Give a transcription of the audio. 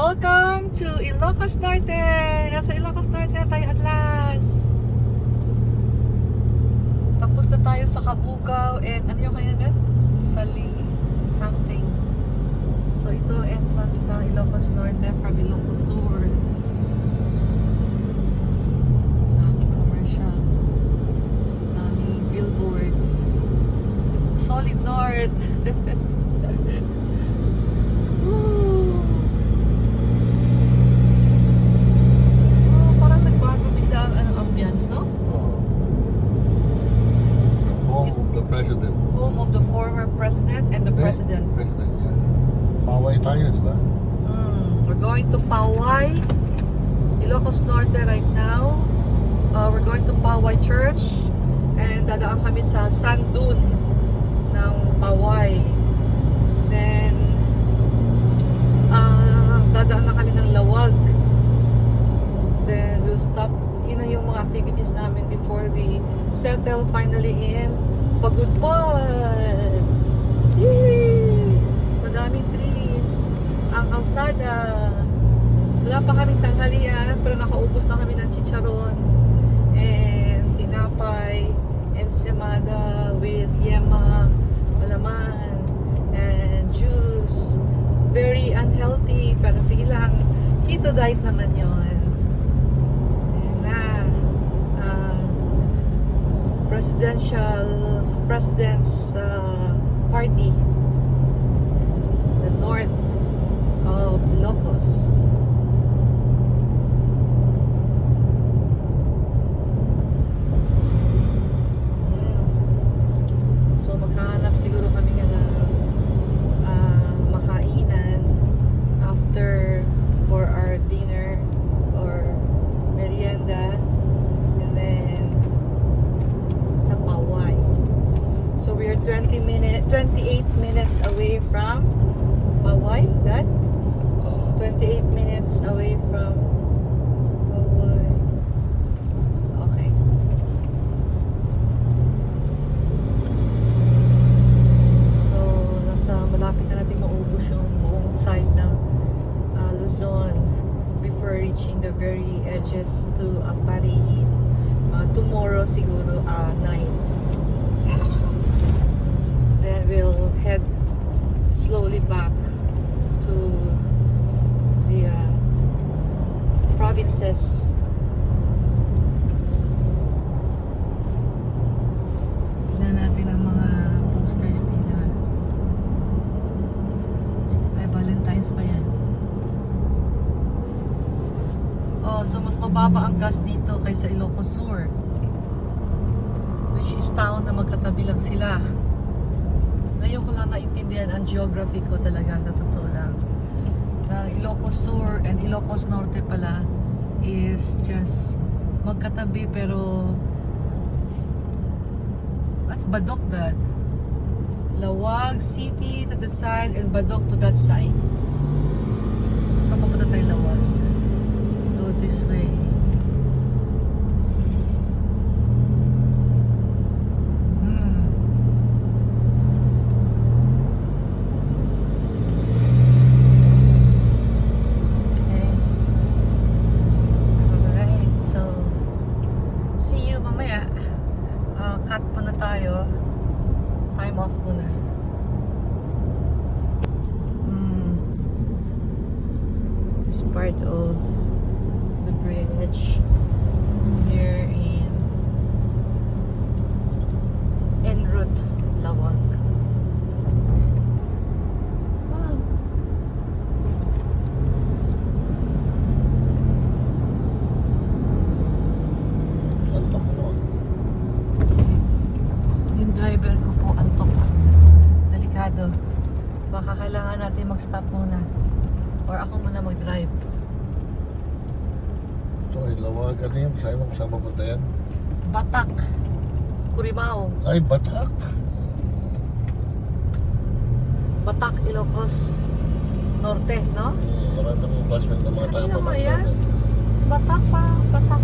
Welcome to Ilocos Norte! Nasa Ilocos Norte na tayo at last. Tapos na tayo sa Cabugao and ano yung kanya din? Sali something. So ito entrance ng Ilocos Norte from Ilocos Sur. Daming commercial. Daming billboards. Solid North. President and the President. President, yeah. Paway tayo, di ba? We're going to Paway, Ilocos Norte right now. We're going to Paway Church and dadaan kami sa Sandun ng Paway. Then, dadaan na kami ng Lawag. Then, we'll stop. Yun na yung mga activities namin before we settle finally in Pagudpod. Yay! Madaming trees. Ang kalsada. Wala pa kaming tanghalian pero nakaubos na kami ng chicharon and tinapay, ensaymada with yema, malaman, and juice. Very unhealthy pero sige lang. Keto diet naman yon. President's party, the north of Ilocos. So maghahanap siguro kami nga ng makainan after for our dinner or merienda. Sa Paway. So we are 28 minutes away from Paway, Dad? 28 minutes away from Paway. Okay. So malapit na natin maubos yung buong side ng Luzon before reaching the very edges to Apariin. Tomorrow siguro 9. Then we'll head slowly back to the provinces. Tignan natin ang mga posters nila. May Valentine's pa yan. Oh, so mas mababa ang gas dito kaysa Ilocos Sur, which is town na magkatabi lang sila. Ngayon ko lang naintindihan ang geography ko talaga, na totoo lang. Na Ilocos Sur and Ilocos Norte pala is just magkatabi pero as Badok that. Lawag City to the side and Badok to that side. So papunta tayo Lawag. This way. Okay. Alright, so see you mamaya. Cut muna tayo. Time off muna. This is part of bridge here in en route Lawag. Wow. Antok mo. Yung driver ko po antok. Delikado. Baka kailangan natin mag-stop muna or ako muna mag-drive. Ito ay Lawag. Ano yan? Saan mo kasama punta yan? Batak. Curimaao. Ay, Batak. Batak, Ilocos Norte, no? Marami ng classmate na mga tayo Ano Batak ba yan? namin. Batak pa. Batak.